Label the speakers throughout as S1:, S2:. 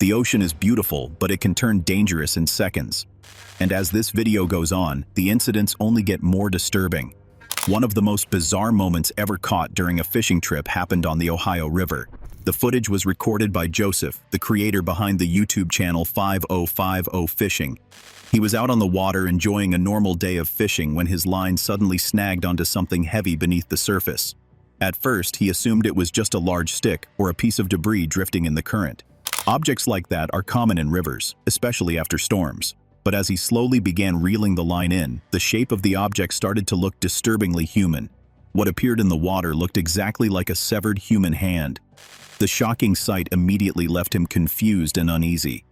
S1: The ocean is beautiful, but it can turn dangerous in seconds. And as this video goes on, the incidents only get more disturbing. One of the most bizarre moments ever caught during a fishing trip happened on the Ohio River. The footage was recorded by Joseph, the creator behind the YouTube channel 5050 Fishing. He was out on the water enjoying a normal day of fishing when his line suddenly snagged onto something heavy beneath the surface. At first, he assumed it was just a large stick or a piece of debris drifting in the current. Objects like that are common in rivers, especially after storms. But as he slowly began reeling the line in, the shape of the object started to look disturbingly human. What appeared in the water looked exactly like a severed human hand. The shocking sight immediately left him confused and uneasy.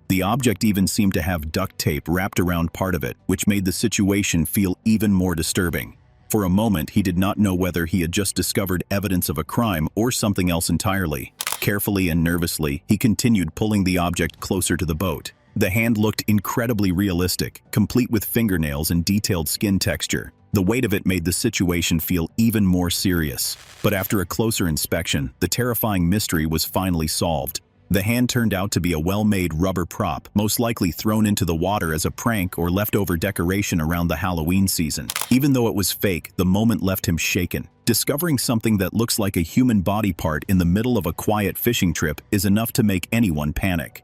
S1: The object even seemed to have duct tape wrapped around part of it, which made the situation feel even more disturbing. For a moment, he did not know whether he had just discovered evidence of a crime or something else entirely. Carefully and nervously, he continued pulling the object closer to the boat. The hand looked incredibly realistic, complete with fingernails and detailed skin texture. The weight of it made the situation feel even more serious. But after a closer inspection, the terrifying mystery was finally solved. The hand turned out to be a well-made rubber prop, most likely thrown into the water as a prank or leftover decoration around the Halloween season. Even though it was fake, the moment left him shaken. Discovering something that looks like a human body part in the middle of a quiet fishing trip is enough to make anyone panic.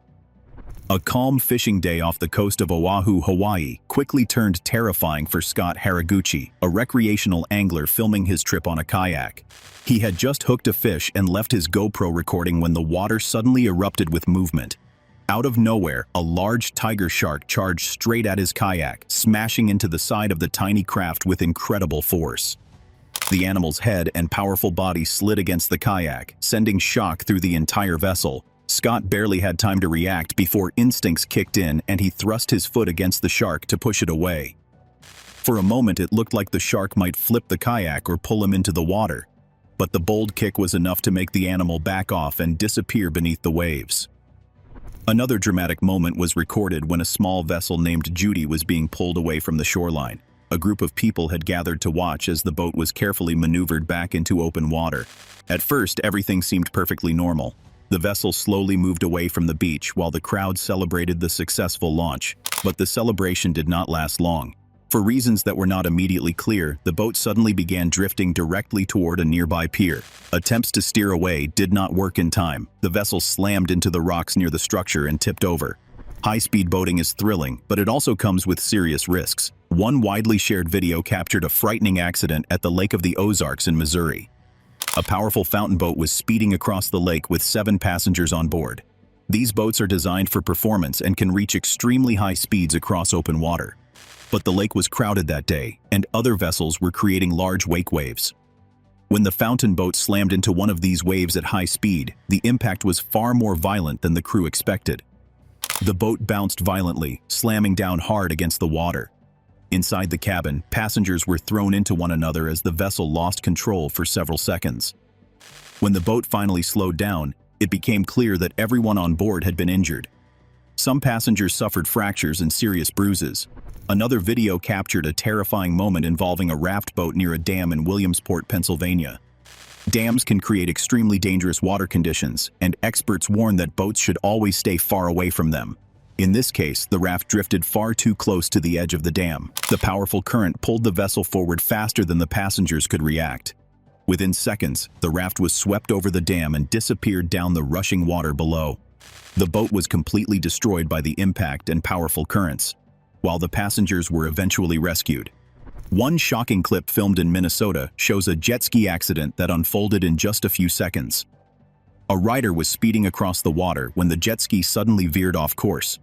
S1: A calm fishing day off the coast of Oahu, Hawaii, quickly turned terrifying for Scott Haraguchi, a recreational angler filming his trip on a kayak. He had just hooked a fish and left his GoPro recording when the water suddenly erupted with movement. Out of nowhere, a large tiger shark charged straight at his kayak, smashing into the side of the tiny craft with incredible force. The animal's head and powerful body slid against the kayak, sending shock through the entire vessel. Scott barely had time to react before instincts kicked in and he thrust his foot against the shark to push it away. For a moment it looked like the shark might flip the kayak or pull him into the water, but the bold kick was enough to make the animal back off and disappear beneath the waves. Another dramatic moment was recorded when a small vessel named Judy was being pulled away from the shoreline. A group of people had gathered to watch as the boat was carefully maneuvered back into open water. At first, everything seemed perfectly normal. The vessel slowly moved away from the beach while the crowd celebrated the successful launch. But the celebration did not last long. For reasons that were not immediately clear, the boat suddenly began drifting directly toward a nearby pier. Attempts to steer away did not work in time. The vessel slammed into the rocks near the structure and tipped over. High-speed boating is thrilling, but it also comes with serious risks. One widely shared video captured a frightening accident at the Lake of the Ozarks in Missouri. A powerful fountain boat was speeding across the lake with 7 passengers on board. These boats are designed for performance and can reach extremely high speeds across open water. But the lake was crowded that day, and other vessels were creating large wake waves. When the fountain boat slammed into one of these waves at high speed, the impact was far more violent than the crew expected. The boat bounced violently, slamming down hard against the water. Inside the cabin, passengers were thrown into one another as the vessel lost control for several seconds. When the boat finally slowed down, it became clear that everyone on board had been injured. Some passengers suffered fractures and serious bruises. Another video captured a terrifying moment involving a raft boat near a dam in Williamsport, Pennsylvania. Dams can create extremely dangerous water conditions, and experts warn that boats should always stay far away from them. In this case, the raft drifted far too close to the edge of the dam. The powerful current pulled the vessel forward faster than the passengers could react. Within seconds, the raft was swept over the dam and disappeared down the rushing water below. The boat was completely destroyed by the impact and powerful currents, while the passengers were eventually rescued. One shocking clip filmed in Minnesota shows a jet ski accident that unfolded in just a few seconds. A rider was speeding across the water when the jet ski suddenly veered off course.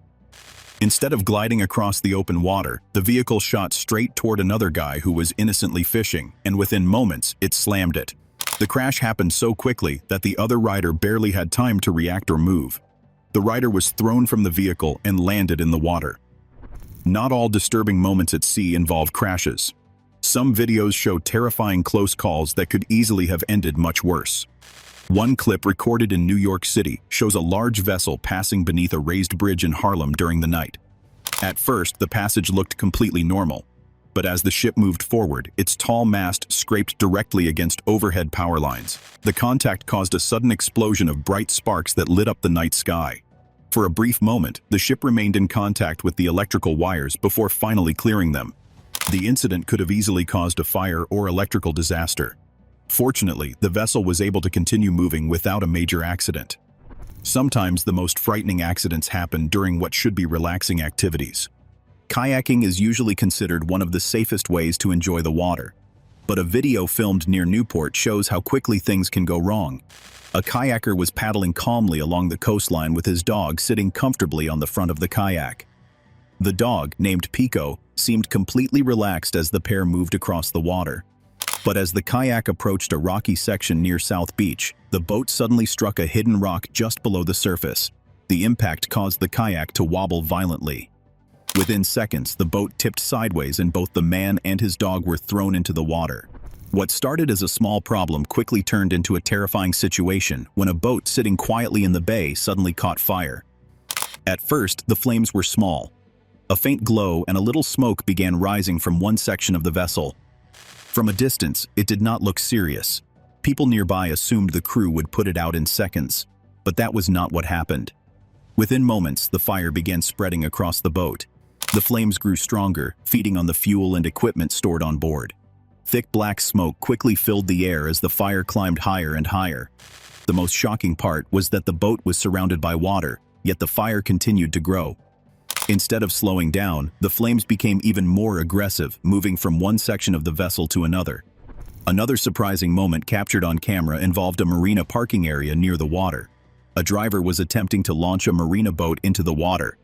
S1: Instead of gliding across the open water, the vehicle shot straight toward another guy who was innocently fishing, and within moments, it slammed it. The crash happened so quickly that the other rider barely had time to react or move. The rider was thrown from the vehicle and landed in the water. Not all disturbing moments at sea involve crashes. Some videos show terrifying close calls that could easily have ended much worse. One clip recorded in New York City shows a large vessel passing beneath a raised bridge in Harlem during the night. At first, the passage looked completely normal, but as the ship moved forward, its tall mast scraped directly against overhead power lines. The contact caused a sudden explosion of bright sparks that lit up the night sky. For a brief moment, the ship remained in contact with the electrical wires before finally clearing them. The incident could have easily caused a fire or electrical disaster. Fortunately, the vessel was able to continue moving without a major accident. Sometimes the most frightening accidents happen during what should be relaxing activities. Kayaking is usually considered one of the safest ways to enjoy the water. But a video filmed near Newport shows how quickly things can go wrong. A kayaker was paddling calmly along the coastline with his dog sitting comfortably on the front of the kayak. The dog, named Pico, seemed completely relaxed as the pair moved across the water. But as the kayak approached a rocky section near South Beach, the boat suddenly struck a hidden rock just below the surface. The impact caused the kayak to wobble violently. Within seconds, the boat tipped sideways and both the man and his dog were thrown into the water. What started as a small problem quickly turned into a terrifying situation when a boat sitting quietly in the bay suddenly caught fire. At first, the flames were small. A faint glow and a little smoke began rising from one section of the vessel. From a distance, it did not look serious. People nearby assumed the crew would put it out in seconds, but that was not what happened. Within moments, the fire began spreading across the boat. The flames grew stronger, feeding on the fuel and equipment stored on board. Thick black smoke quickly filled the air as the fire climbed higher and higher. The most shocking part was that the boat was surrounded by water, yet the fire continued to grow. Instead of slowing down, the flames became even more aggressive, moving from one section of the vessel to another. Another surprising moment captured on camera involved a marina parking area near the water. A driver was attempting to launch a marina boat into the water.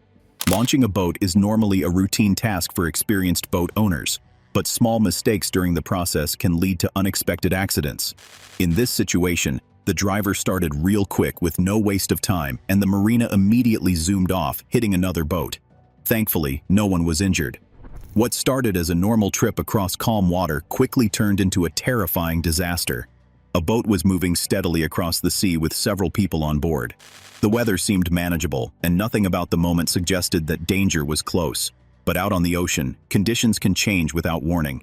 S1: Launching a boat is normally a routine task for experienced boat owners, but small mistakes during the process can lead to unexpected accidents. In this situation, the driver started real quick with no waste of time, and the marina immediately zoomed off, hitting another boat. Thankfully, no one was injured. What started as a normal trip across calm water quickly turned into a terrifying disaster. A boat was moving steadily across the sea with several people on board. The weather seemed manageable, and nothing about the moment suggested that danger was close. But out on the ocean, conditions can change without warning.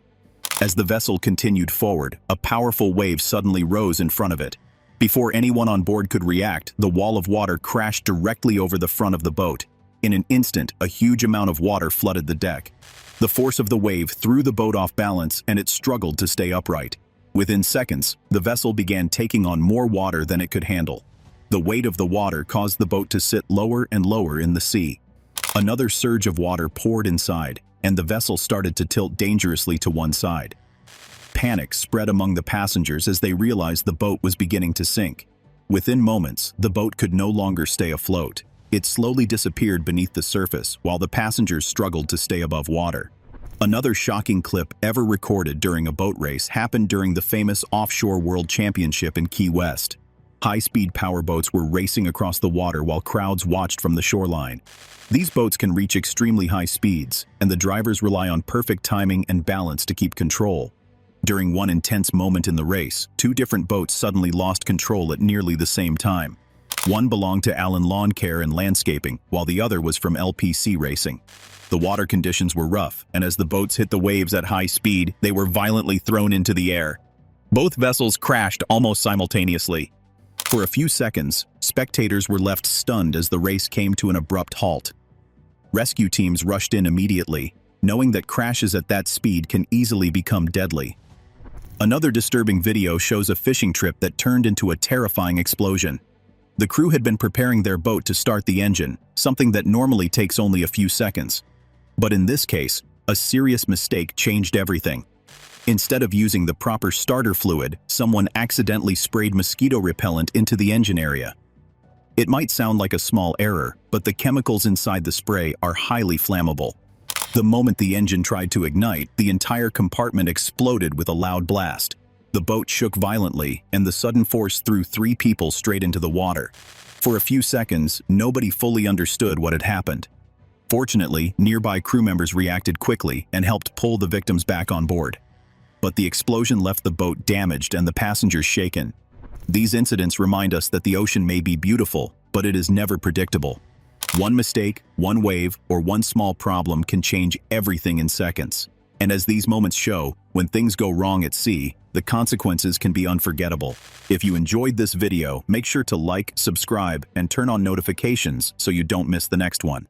S1: As the vessel continued forward, a powerful wave suddenly rose in front of it. Before anyone on board could react, the wall of water crashed directly over the front of the boat. In an instant, a huge amount of water flooded the deck. The force of the wave threw the boat off balance, and it struggled to stay upright. Within seconds, the vessel began taking on more water than it could handle. The weight of the water caused the boat to sit lower and lower in the sea. Another surge of water poured inside, and the vessel started to tilt dangerously to one side. Panic spread among the passengers as they realized the boat was beginning to sink. Within moments, the boat could no longer stay afloat. It slowly disappeared beneath the surface while the passengers struggled to stay above water. Another shocking clip ever recorded during a boat race happened during the famous Offshore World Championship in Key West. High-speed powerboats were racing across the water while crowds watched from the shoreline. These boats can reach extremely high speeds, and the drivers rely on perfect timing and balance to keep control. During one intense moment in the race, two different boats suddenly lost control at nearly the same time. One belonged to Allen Lawn Care and Landscaping, while the other was from LPC Racing. The water conditions were rough, and as the boats hit the waves at high speed, they were violently thrown into the air. Both vessels crashed almost simultaneously. For a few seconds, spectators were left stunned as the race came to an abrupt halt. Rescue teams rushed in immediately, knowing that crashes at that speed can easily become deadly. Another disturbing video shows a fishing trip that turned into a terrifying explosion. The crew had been preparing their boat to start the engine, something that normally takes only a few seconds. But in this case, a serious mistake changed everything. Instead of using the proper starter fluid, someone accidentally sprayed mosquito repellent into the engine area. It might sound like a small error, but the chemicals inside the spray are highly flammable. The moment the engine tried to ignite, the entire compartment exploded with a loud blast. The boat shook violently, and the sudden force threw 3 people straight into the water. For a few seconds, nobody fully understood what had happened. Fortunately, nearby crew members reacted quickly and helped pull the victims back on board. But the explosion left the boat damaged and the passengers shaken. These incidents remind us that the ocean may be beautiful, but it is never predictable. One mistake, one wave, or one small problem can change everything in seconds. And as these moments show, when things go wrong at sea, the consequences can be unforgettable. If you enjoyed this video, make sure to like, subscribe, and turn on notifications so you don't miss the next one.